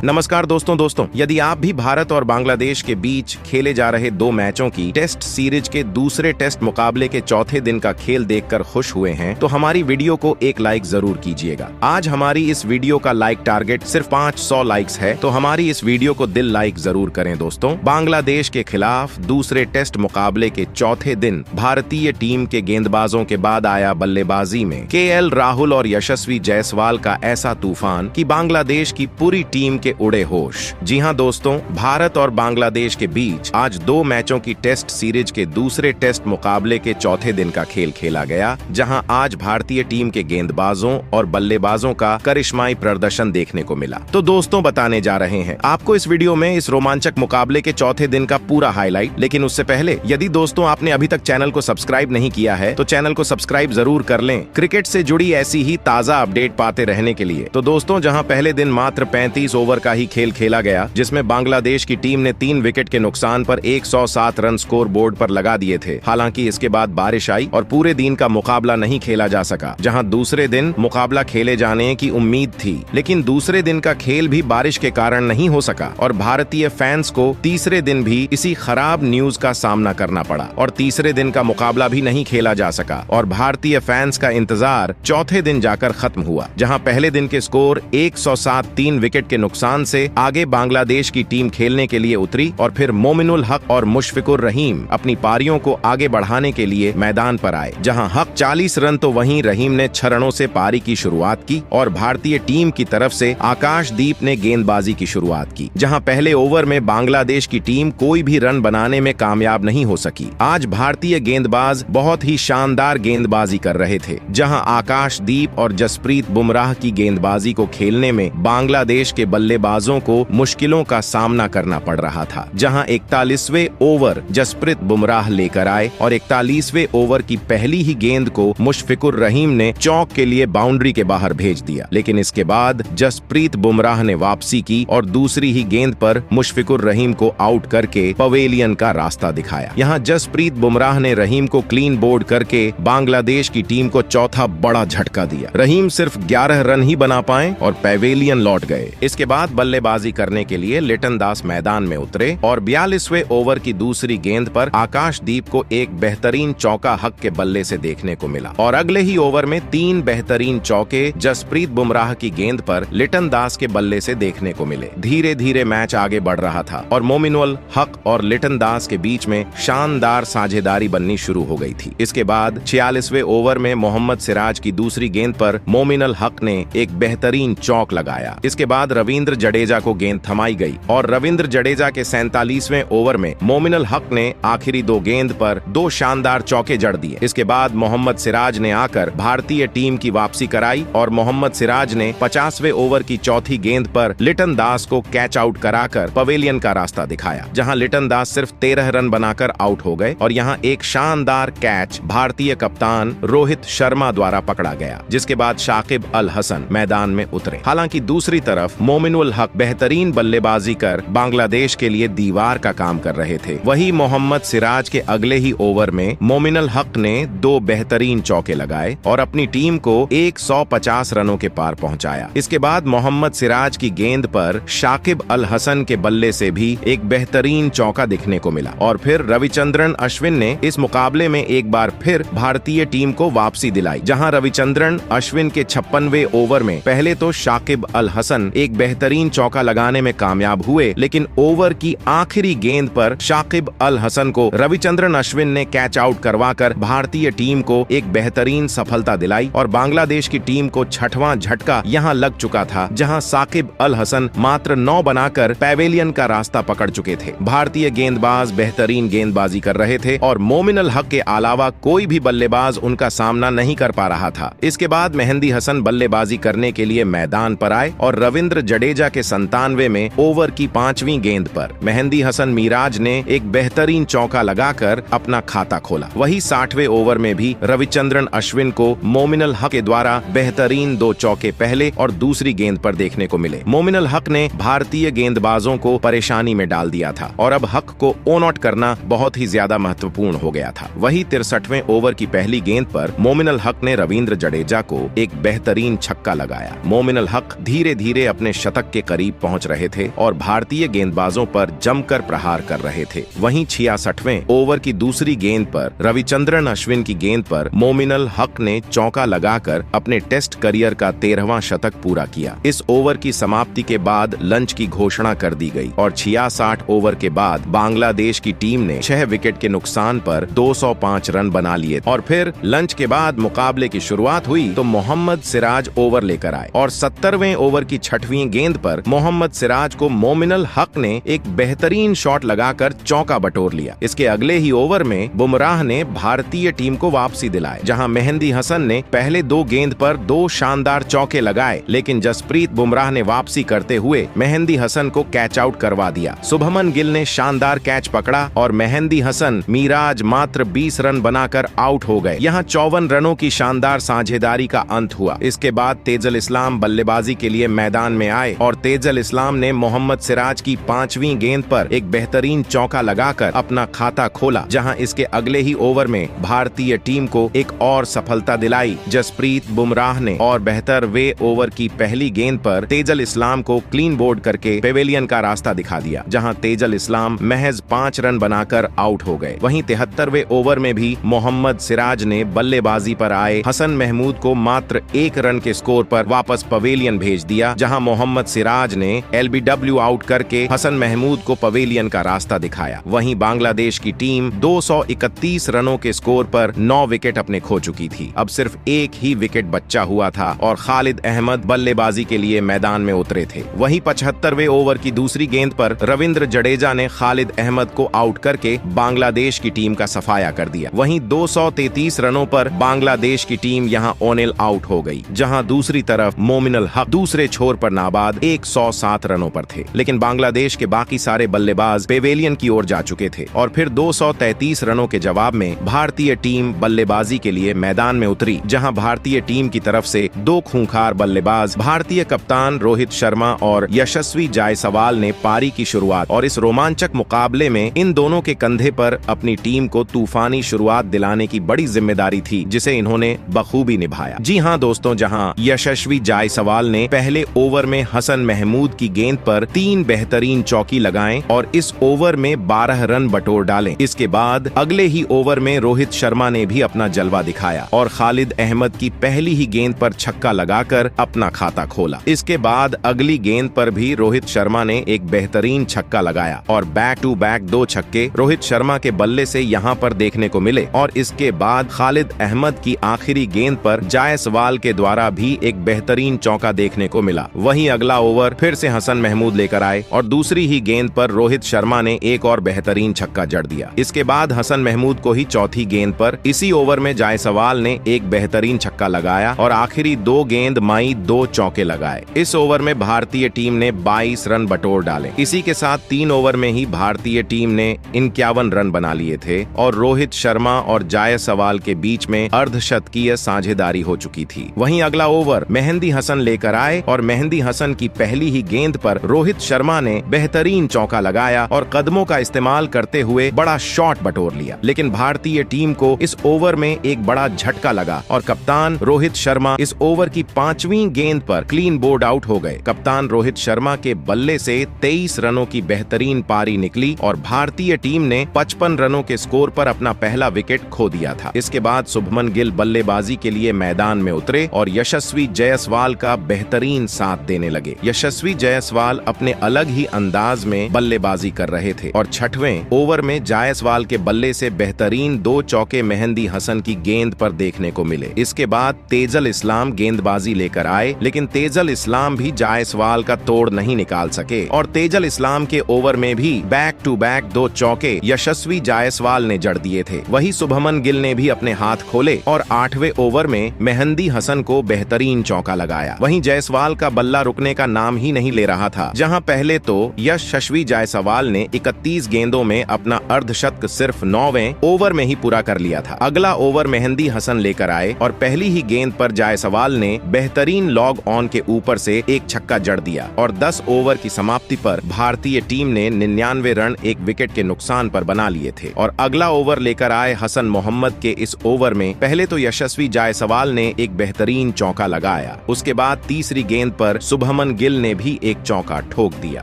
नमस्कार दोस्तों, यदि आप भी भारत और बांग्लादेश के बीच खेले जा रहे 2 मैचों की टेस्ट सीरीज के दूसरे टेस्ट मुकाबले के चौथे दिन का खेल देखकर खुश हुए हैं, तो हमारी वीडियो को एक लाइक जरूर कीजिएगा। आज हमारी इस वीडियो का लाइक टारगेट सिर्फ 500 लाइक्स है, तो हमारी इस वीडियो को दिल लाइक जरूर करें दोस्तों। बांग्लादेश के खिलाफ दूसरे टेस्ट मुकाबले के चौथे दिन भारतीय टीम के गेंदबाजों के बाद आया बल्लेबाजी में केएल राहुल और यशस्वी जायसवाल का ऐसा तूफान कि बांग्लादेश की पूरी टीम के उड़े होश। जी हां दोस्तों, भारत और बांग्लादेश के बीच आज 2 मैचों की टेस्ट सीरीज के दूसरे टेस्ट मुकाबले के चौथे दिन का खेल खेला गया, जहां आज भारतीय टीम के गेंदबाजों और बल्लेबाजों का करिश्माई प्रदर्शन देखने को मिला। तो दोस्तों, बताने जा रहे हैं आपको इस वीडियो में इस रोमांचक मुकाबले के चौथे दिन का पूरा हाईलाइट। लेकिन उससे पहले यदि दोस्तों आपने अभी तक चैनल को सब्सक्राइब नहीं किया है, तो चैनल को सब्सक्राइब जरूर कर लें क्रिकेट से जुड़ी ऐसी ही ताजा अपडेट पाते रहने के लिए। तो दोस्तों, जहां पहले दिन मात्र 35 ओवर का ही खेल खेला गया, जिसमें बांग्लादेश की टीम ने 3 विकेट के नुकसान पर 107 रन स्कोर बोर्ड पर लगा दिए थे। हालांकि इसके बाद बारिश आई और पूरे दिन का मुकाबला नहीं खेला जा सका। जहां दूसरे दिन मुकाबला खेले जाने की उम्मीद थी, लेकिन दूसरे दिन का खेल भी बारिश के कारण नहीं हो सका और भारतीय फैंस को तीसरे दिन भी इसी खराब न्यूज का सामना करना पड़ा और तीसरे दिन का मुकाबला भी नहीं खेला जा सका और भारतीय फैंस का इंतजार चौथे दिन जाकर खत्म हुआ, जहां पहले दिन के स्कोर 107 3 विकेट के नुकसान से आगे बांग्लादेश की टीम खेलने के लिए उतरी और फिर मोमिनुल हक और मुशफिकुर रहीम अपनी पारियों को आगे बढ़ाने के लिए मैदान पर आए। जहां हक 40 रन तो वहीं रहीम ने 6 रनों से पारी की शुरुआत की और भारतीय टीम की तरफ से आकाशदीप ने गेंदबाजी की शुरुआत की। जहां पहले ओवर में बांग्लादेश की टीम कोई भी रन बनाने में कामयाब नहीं हो सकी। आज भारतीय गेंदबाज बहुत ही शानदार गेंदबाजी कर रहे थे, जहां आकाशदीप और जसप्रीत बुमराह की गेंदबाजी को खेलने में बांग्लादेश के बल्लेबाजों को मुश्किलों का सामना करना पड़ रहा था। जहां 41वें ओवर जसप्रीत बुमराह लेकर आए और 41वें ओवर की पहली ही गेंद को मुशफिकुर रहीम ने चौक के लिए बाउंड्री के बाहर भेज दिया, लेकिन इसके बाद जसप्रीत बुमराह ने वापसी की और दूसरी ही गेंद पर मुशफिकुर रहीम को आउट करके पवेलियन का रास्ता दिखाया। यहां जसप्रीत बुमराह ने रहीम को क्लीन बोल्ड करके बांग्लादेश की टीम को चौथा बड़ा झटका दिया। रहीम सिर्फ 11 रन ही बना पाए और पवेलियन लौट गए। इसके बाद बल्लेबाजी करने के लिए लिटन दास मैदान में उतरे और 42वें ओवर की दूसरी गेंद पर आकाशदीप को एक बेहतरीन चौका हक के बल्ले से देखने को मिला और अगले ही ओवर में 3 बेहतरीन चौके जसप्रीत बुमराह की गेंद पर लिटन दास के बल्ले से देखने को मिले। धीरे धीरे मैच आगे बढ़ रहा था और मोमिनुल हक और लिटन दास के बीच में शानदार साझेदारी बननी शुरू हो गई थी। इसके बाद 46वें ओवर में मोहम्मद सिराज की दूसरी गेंद पर मोमिनुल हक ने एक बेहतरीन चौक लगाया। इसके बाद रविंद्र जडेजा को गेंद थमाई गई और रविंद्र जडेजा के 47वें ओवर में मोमिनुल हक ने आखिरी 2 गेंद पर 2 शानदार चौके जड़ दिए। इसके बाद मोहम्मद सिराज ने आकर भारतीय टीम की वापसी कराई और मोहम्मद सिराज ने 50वें ओवर की चौथी गेंद पर लिटन दास को कैच आउट कराकर पवेलियन का रास्ता दिखाया, जहां लिटन दास सिर्फ 13 रन बनाकर आउट हो गए और यहां एक शानदार कैच भारतीय कप्तान रोहित शर्मा द्वारा पकड़ा गया, जिसके बाद शाकिब अल हसन मैदान में उतरे। हालांकि दूसरी तरफ मोमिनुल हक बेहतरीन बल्लेबाजी कर बांग्लादेश के लिए दीवार का काम कर रहे थे। वही मोहम्मद सिराज के अगले ही ओवर में मोमिनुल हक ने 2 बेहतरीन चौके लगाए और अपनी टीम को 150 रनों के पार पहुंचाया। इसके बाद मोहम्मद सिराज की गेंद पर शाकिब अल हसन के बल्ले से भी एक बेहतरीन चौका दिखने को मिला और फिर रविचंद्रन अश्विन ने इस मुकाबले में एक बार फिर भारतीय टीम को वापसी दिलाई, जहां रविचंद्रन अश्विन के 56वें ओवर में पहले तो शाकिब अल हसन एक बेहतरीन चौका लगाने में कामयाब हुए, लेकिन ओवर की आखिरी गेंद पर शाकिब अल हसन को रविचंद्रन अश्विन ने कैच आउट करवाकर भारतीय टीम को एक बेहतरीन सफलता दिलाई और बांग्लादेश की टीम को 6वां झटका यहां लग चुका था, जहां शाकिब अल हसन मात्र 9 बनाकर पवेलियन का रास्ता पकड़ चुके थे। भारतीय गेंदबाज बेहतरीन गेंदबाजी कर रहे थे और मोमिनुल हक के अलावा कोई भी बल्लेबाज उनका सामना नहीं कर पा रहा था। इसके बाद मेहंदी हसन बल्लेबाजी करने के लिए मैदान पर आए और रविंद्र जडेजा के 97वें में ओवर की 5वीं गेंद पर मेहंदी हसन मिराज ने एक बेहतरीन चौका लगाकर अपना खाता खोला। वही 60वें ओवर में भी रविचंद्रन अश्विन को मोमिनुल हक के द्वारा बेहतरीन 2 चौके पहले और दूसरी गेंद पर देखने को मिले। मोमिनुल हक ने भारतीय गेंदबाजों को परेशानी में डाल दिया था और अब हक को ऑन आउट करना बहुत ही ज्यादा महत्वपूर्ण हो गया था। वही 63वें ओवर की पहली गेंद पर मोमिनुल हक ने रविंद्र जडेजा को एक बेहतरीन छक्का लगाया। मोमिनुल हक धीरे धीरे अपने शतक के करीब पहुंच रहे थे और भारतीय गेंदबाजों पर जमकर प्रहार कर रहे थे। वहीं 66वें ओवर की दूसरी गेंद पर रविचंद्रन अश्विन की गेंद पर मोमिनुल हक ने चौका लगाकर अपने टेस्ट करियर का 13वां शतक पूरा किया। इस ओवर की समाप्ति के बाद लंच की घोषणा कर दी गई और 66 ओवर के बाद बांग्लादेश की टीम ने 6 विकेट के नुकसान पर 205 रन बना लिए और फिर लंच के बाद मुकाबले की शुरुआत हुई तो मोहम्मद सिराज ओवर लेकर आए और 70वें ओवर की 6वीं गेंद पर मोहम्मद सिराज को मोमिनुल हक ने एक बेहतरीन शॉट लगाकर चौका बटोर लिया। इसके अगले ही ओवर में बुमराह ने भारतीय टीम को वापसी दिलाई, जहां मेहंदी हसन ने पहले 2 गेंद पर 2 शानदार चौके लगाए, लेकिन जसप्रीत बुमराह ने वापसी करते हुए मेहंदी हसन को कैच आउट करवा दिया। शुभमन गिल ने शानदार कैच पकड़ा और मेहंदी हसन मिराज मात्र 20 रन बनाकर आउट हो गए। यहाँ 54 रनों की शानदार साझेदारी का अंत हुआ। इसके बाद तेजुल इस्लाम बल्लेबाजी के लिए मैदान में आए और तेजुल इस्लाम ने मोहम्मद सिराज की 5वीं गेंद पर एक बेहतरीन चौका लगाकर अपना खाता खोला, जहां इसके अगले ही ओवर में भारतीय टीम को एक और सफलता दिलाई जसप्रीत बुमराह ने और बेहतर वे ओवर की पहली गेंद पर तेजुल इस्लाम को क्लीन बोल्ड करके पेवेलियन का रास्ता दिखा दिया, जहां तेजुल इस्लाम महज 5 रन बनाकर आउट हो गए। वहीं 73वें ओवर में भी मोहम्मद सिराज ने बल्लेबाजी पर आए हसन महमूद को मात्र 1 रन के स्कोर पर वापस पवेलियन भेज दिया, जहां मोहम्मद सिराज ने LBW आउट करके हसन महमूद को पवेलियन का रास्ता दिखाया। वहीं बांग्लादेश की टीम 231 रनों के स्कोर पर 9 विकेट अपने खो चुकी थी। अब सिर्फ एक ही विकेट बचा हुआ था और खालिद अहमद बल्लेबाजी के लिए मैदान में उतरे थे। वहीं 75वें ओवर की दूसरी गेंद पर रविंद्र जडेजा ने खालिद अहमद को आउट करके बांग्लादेश की टीम का सफाया कर दिया। वहीं 233 रनों पर बांग्लादेश की टीम यहां ऑनिल आउट हो गई, जहां दूसरी तरफ मोमिनुल हक दूसरे छोर पर नाबाद 107 रनों पर थे। लेकिन बांग्लादेश के बाकी सारे बल्लेबाज पेवेलियन की ओर जा चुके थे और फिर 233 रनों के जवाब में भारतीय टीम बल्लेबाजी के लिए मैदान में उतरी, जहां भारतीय टीम की तरफ से 2 खूंखार बल्लेबाज भारतीय कप्तान रोहित शर्मा और यशस्वी जायसवाल ने पारी की शुरुआत और इस रोमांचक मुकाबले में इन दोनों के कंधे पर अपनी टीम को तूफानी शुरुआत दिलाने की बड़ी जिम्मेदारी थी, जिसे इन्होंने बखूबी निभाया। जी हां दोस्तों, जहां यशस्वी जायसवाल ने पहले ओवर में हसन महमूद की गेंद पर 3 बेहतरीन चौकी लगाएं और इस ओवर में 12 रन बटोर डालें। इसके बाद अगले ही ओवर में रोहित शर्मा ने भी अपना जलवा दिखाया और खालिद अहमद की पहली ही गेंद पर छक्का लगाकर अपना खाता खोला। इसके बाद अगली गेंद पर भी रोहित शर्मा ने एक बेहतरीन छक्का लगाया और बैक टू बैक 2 छक्के रोहित शर्मा के बल्ले से यहां पर देखने को मिले और इसके बाद खालिद अहमद की आखिरी गेंद पर जायसवाल के द्वारा भी एक बेहतरीन चौका देखने को मिला। वहीं अगला ओवर फिर से हसन महमूद लेकर आए और दूसरी ही गेंद पर रोहित शर्मा ने एक और बेहतरीन छक्का जड़ दिया। इसके बाद हसन महमूद को ही चौथी गेंद पर इसी ओवर में जायसवाल ने एक बेहतरीन छक्का लगाया और आखिरी 2 गेंद माई 2 चौके लगाए। इस ओवर में भारतीय टीम ने 22 रन बटोर डाले। इसी के साथ 3 ओवर में ही भारतीय टीम ने 51 रन बना लिए थे और रोहित शर्मा और जायसवाल के बीच में अर्धशतकीय साझेदारी हो चुकी थी। वहीं अगला ओवर मेहंदी हसन लेकर आए और मेहंदी हसन की पहली ही गेंद पर रोहित शर्मा ने बेहतरीन चौका लगाया और कदमों का इस्तेमाल करते हुए बड़ा शॉट बटोर लिया। लेकिन भारतीय टीम को इस ओवर में एक बड़ा झटका लगा और कप्तान रोहित शर्मा इस ओवर की 5वीं गेंद पर क्लीन बोर्ड आउट हो गए। कप्तान रोहित शर्मा के बल्ले से 23 रनों की बेहतरीन पारी निकली और भारतीय टीम ने 55 रनों के स्कोर पर अपना पहला विकेट खो दिया था। इसके बाद शुभमन गिल बल्लेबाजी के लिए मैदान में उतरे और यशस्वी जायसवाल का बेहतरीन साथ देने लगे। यशस्वी जायसवाल अपने अलग ही अंदाज में बल्लेबाजी कर रहे थे और 6वें ओवर में जायसवाल के बल्ले से बेहतरीन 2 चौके मेहंदी हसन की गेंद पर देखने को मिले। इसके बाद तेजुल इस्लाम गेंदबाजी लेकर आए, लेकिन तेजुल इस्लाम भी जायसवाल का तोड़ नहीं निकाल सके और तेजुल इस्लाम के ओवर में भी बैक टू बैक 2 चौके यशस्वी जायसवाल ने जड़ दिए थे। वही शुभमन गिल ने भी अपने हाथ खोले और 8वें ओवर में मेहंदी हसन को बेहतरीन चौका लगाया। वहीं जायसवाल का बल्ला रुकने का नाम ही नहीं ले रहा था, जहां पहले तो यशस्वी जायसवाल ने 31 गेंदों में अपना अर्धशतक सिर्फ 9वें ओवर में ही पूरा कर लिया था। अगला ओवर मेहंदी हसन लेकर आए और पहली ही गेंद पर जायसवाल ने बेहतरीन लॉग ऑन के ऊपर से एक छक्का जड़ दिया और 10 ओवर की समाप्ति पर भारतीय टीम ने 99 रन 1 विकेट के नुकसान पर बना लिए थे। और अगला ओवर लेकर आए हसन मोहम्मद के इस ओवर में पहले तो यशस्वी जायसवाल ने एक बेहतरीन चौका लगाया। उसके बाद तीसरी गेंद पर शुभमन गिल ने भी एक चौका ठोक दिया।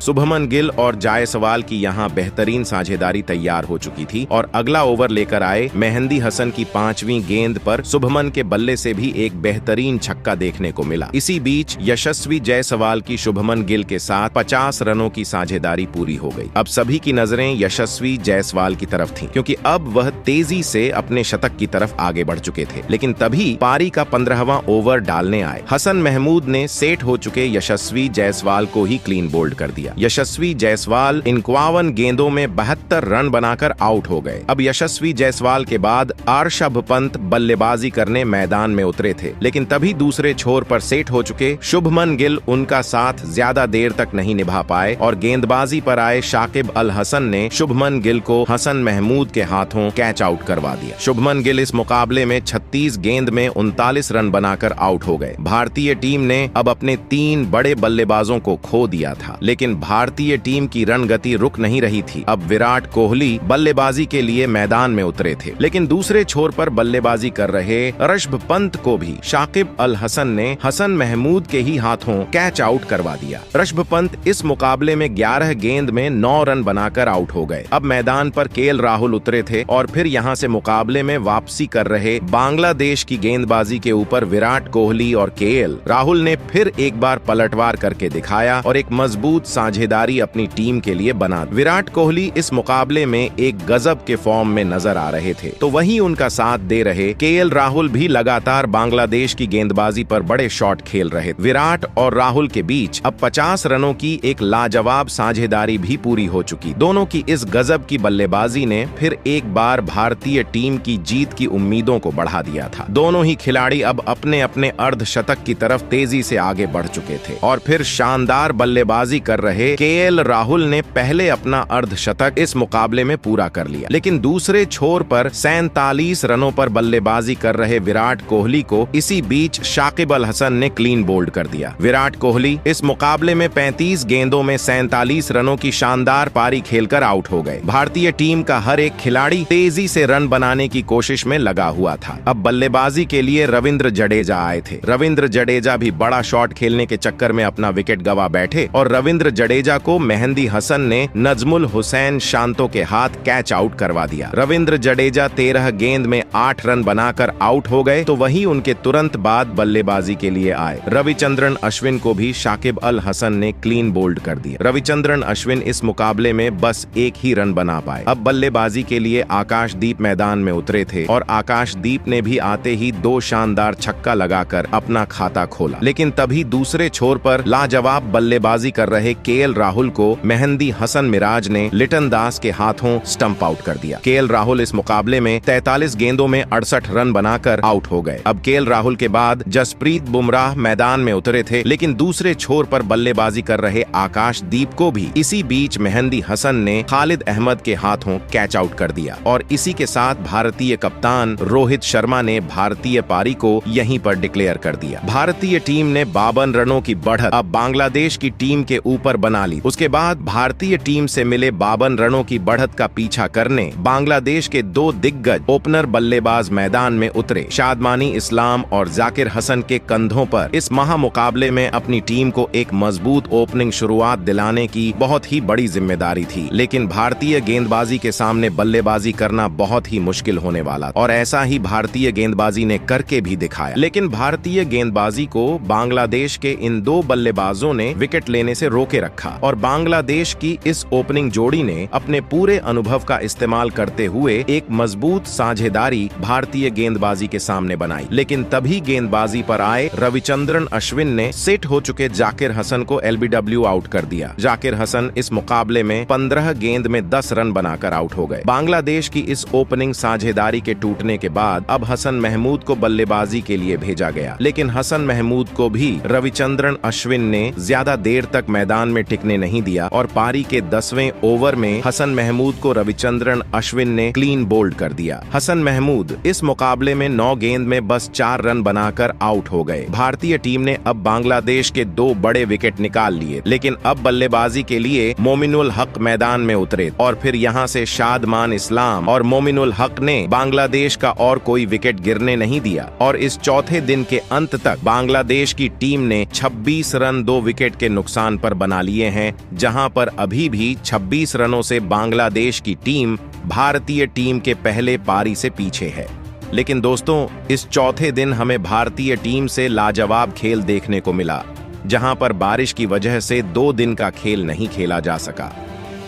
शुभमन गिल और जायसवाल की यहाँ बेहतरीन साझेदारी तैयार हो चुकी थी और अगला ओवर लेकर आए मेहंदी हसन की 5वीं गेंद पर शुभमन के बल्ले से भी एक बेहतरीन छक्का देखने को मिला। इसी बीच यशस्वी जायसवाल की शुभमन गिल के साथ 50 रनों की साझेदारी पूरी हो गई। अब सभी की नजरें यशस्वी जायसवाल की तरफ थीं, क्योंकि अब वह तेजी से अपने शतक की तरफ आगे बढ़ चुके थे। लेकिन तभी पारी का 15वां ओवर डालने आए हसन महमूद ने सेट हो चुके यशस्वी जायसवाल को ही क्लीन बोल्ड कर दिया। यशस्वी जायसवाल 51 गेंदों में 72 रन बनाकर आउट हो गए। अब यशस्वी जायसवाल के बाद ऋषभ पंत बल्लेबाजी करने मैदान में उतरे थे, लेकिन तभी दूसरे छोर पर सेट हो चुके शुभमन गिल उनका साथ ज्यादा देर तक नहीं निभा पाए और गेंदबाजी पर आए शाकिब अल हसन ने शुभमन गिल को हसन महमूद के हाथों कैच आउट करवा दिया। शुभमन गिल इस मुकाबले में 36 गेंद में 39 रन बनाकर आउट हो गए। भारतीय टीम ने अब अपने 3 बड़े बल्लेबाजों को खो दिया था, लेकिन भारतीय टीम की रन गति रुक नहीं रही थी। अब विराट कोहली बल्लेबाजी के लिए मैदान में उतरे थे, लेकिन दूसरे छोर पर बल्लेबाजी कर रहे ऋषभ पंत को भी शाकिब अल हसन ने हसन महमूद के ही हाथों कैच आउट करवा दिया। ऋषभ पंत इस मुकाबले में 11 गेंद में 9 रन बनाकर आउट हो गए। अब मैदान पर केएल राहुल उतरे थे और फिर यहां से मुकाबले में वापसी कर रहे बांग्लादेश की गेंदबाजी के ऊपर विराट कोहली और केएल राहुल ने फिर एक बार पलटवार करके दिखाया और एक मजबूत साझेदारी अपनी टीम के लिए बना। विराट कोहली इस मुकाबले में एक गजब के फॉर्म में नजर आ रहे थे, तो वहीं उनका साथ दे रहे केएल राहुल भी लगातार बांग्लादेश की गेंदबाजी पर बड़े शॉट खेल रहे। विराट और राहुल के बीच अब 50 रनों की एक लाजवाब साझेदारी भी पूरी हो चुकी। दोनों की इस गजब की बल्लेबाजी ने फिर एक बार भारतीय टीम की जीत की उम्मीदों को बढ़ा दिया था। दोनों ही खिलाड़ी अब अपने अपने अर्धशतक की तरफ तेजी से आगे बढ़ चुके थे और फिर शानदार बल्लेबाजी कर रहे केएल राहुल ने पहले अपना अर्धशतक इस मुकाबले में पूरा कर लिया, लेकिन दूसरे छोर पर 47 रनों पर बल्लेबाजी कर रहे विराट कोहली को इसी बीच शाकिब अल हसन ने क्लीन बोल्ड कर दिया। विराट कोहली इस मुकाबले में 35 गेंदों में 47 रनों की शानदार पारी खेलकर आउट हो गए। भारतीय टीम का हर एक खिलाड़ी तेजी से रन बनाने की कोशिश में लगा हुआ था। अब बल्लेबाजी के लिए रविंद्र जडेजा आए थे। रविंद्र जडेजा भी बड़ा शॉट खेलने के चक्कर में अपना विकेट गवा बैठे और रविंद्र जडेजा को मेहंदी हसन ने नजमुल हुसैन शांतो के हाथ कैच आउट करवा दिया। रविंद्र जडेजा 13 गेंद में 8 रन बनाकर आउट हो गए, तो वहीं उनके तुरंत बाद बल्लेबाजी के लिए आए रविचंद्रन अश्विन को भी शाकिब अल हसन ने क्लीन बोल्ड कर दिया। रविचंद्रन अश्विन इस मुकाबले में बस एक ही रन बना पाए। अब बल्लेबाजी के लिए आकाशदीप मैदान में उतरे थे और आकाशदीप ने भी आते ही 2 शानदार छक्का लगाकर अपना खाता खोला, लेकिन तभी दूसरे छोर पर लाजवाब बल्लेबाजी कर रहे केएल राहुल को मेहंदी हसन मिराज ने लिटन दास के हाथों स्टंप आउट कर दिया। केएल राहुल इस मुकाबले में 43 गेंदों में 68 रन बनाकर आउट हो गए। अब केएल राहुल के बाद जसप्रीत बुमराह मैदान में उतरे थे, लेकिन दूसरे छोर पर बल्लेबाजी कर रहे आकाशदीप को भी इसी बीच मेहंदी हसन ने खालिद अहमद के हाथों कैच आउट कर दिया और इसी के साथ भारतीय कप्तान रोहित शर्मा ने भारतीय पारी को यहीं पर डिक्लेयर कर दिया। भारतीय टीम ने 52 रनों की बढ़त अब बांग्लादेश की टीम के ऊपर बना ली। उसके बाद भारतीय टीम से मिले 52 रनों की बढ़त का पीछा करने बांग्लादेश के 2 दिग्गज ओपनर बल्लेबाज मैदान में उतरे। शादमानी इस्लाम और जाकिर हसन के कंधों पर इस महामुकाबले में अपनी टीम को एक मजबूत ओपनिंग शुरुआत दिलाने की बहुत ही बड़ी जिम्मेदारी थी, लेकिन भारतीय गेंदबाजी के सामने बल्लेबाजी करना बहुत ही मुश्किल होने वाला और ऐसा ही भारतीय गेंदबाजी ने करके भी दिखाया। लेकिन भारतीय गेंदबाजी को बांग्लादेश के इन 2 बल्लेबाजों ने विकेट लेने से रोके रखा और बांग्लादेश की इस ओपनिंग जोड़ी ने अपने पूरे अनुभव का इस्तेमाल करते हुए एक मजबूत साझेदारी भारतीय गेंदबाजी के सामने बनाई। लेकिन तभी गेंदबाजी पर आए रविचंद्रन अश्विन ने सेट हो चुके जाकिर हसन को एलबीडब्ल्यू आउट कर दिया। जाकिर हसन इस मुकाबले में 15 गेंद में 10 रन बनाकर आउट हो गए। बांग्लादेश की इस ओपनिंग साझेदारी के टूटने के बाद अब हसन महमूद को बल्लेबाजी के लिए भेजा गया, लेकिन हसन महमूद को भी रविचंद्रन अश्विन ने ज्यादा देर तक मैदान में टिकने नहीं दिया और पारी के 10वें ओवर में हसन महमूद को रविचंद्रन अश्विन ने क्लीन बोल्ड कर दिया। हसन महमूद इस मुकाबले में 9 गेंद में बस 4 रन बनाकर आउट हो गए। भारतीय टीम ने अब बांग्लादेश के 2 बड़े विकेट निकाल लिए, लेकिन अब बल्लेबाजी के लिए मोमिनुल हक मैदान में उतरे और फिर यहां से शादमान इस्लाम और मोमिनुल हक ने बांग्लादेश का और कोई विकेट गिरने नहीं दिया और इस चौथे दिन के अंत तक बांग्लादेश की टीम ने 26 रन रन 2 विकेट के नुकसान पर बना लिए हैं, जहां पर अभी भी 26 रनों से बांग्लादेश की टीम भारतीय टीम के पहले पारी से पीछे है। लेकिन दोस्तों, इस चौथे दिन हमें भारतीय टीम से लाजवाब खेल देखने को मिला, जहां पर बारिश की वजह से 2 दिन का खेल नहीं खेला जा सका।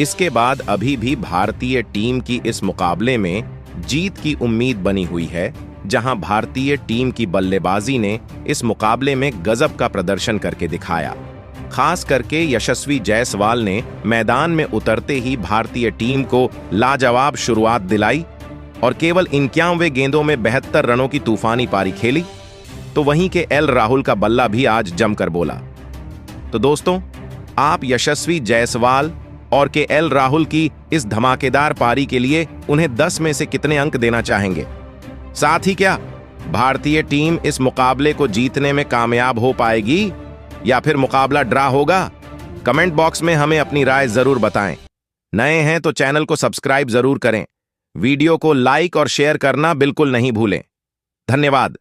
इसके बाद अभी भी भारतीय टीम की इस मुकाबले में जीत की उम्मीद बनी हुई है, जहां भारतीय टीम की बल्लेबाजी ने इस मुकाबले में गजब का प्रदर्शन करके दिखाया। खास करके यशस्वी जायसवाल ने मैदान में उतरते ही भारतीय टीम को लाजवाब शुरुआत दिलाई और केवल 51 गेंदों में 72 रनों की तूफानी पारी खेली। तो वहीं के एल राहुल का बल्ला भी आज जमकर बोला। तो दोस्तों, आप यशस्वी जायसवाल और के एल राहुल की इस धमाकेदार पारी के लिए उन्हें 10 में से कितने अंक देना चाहेंगे? साथ ही क्या भारतीय टीम इस मुकाबले को जीतने में कामयाब हो पाएगी या फिर मुकाबला ड्रा होगा? कमेंट बॉक्स में हमें अपनी राय जरूर बताएं। नए हैं तो चैनल को सब्सक्राइब जरूर करें। वीडियो को लाइक और शेयर करना बिल्कुल नहीं भूलें। धन्यवाद।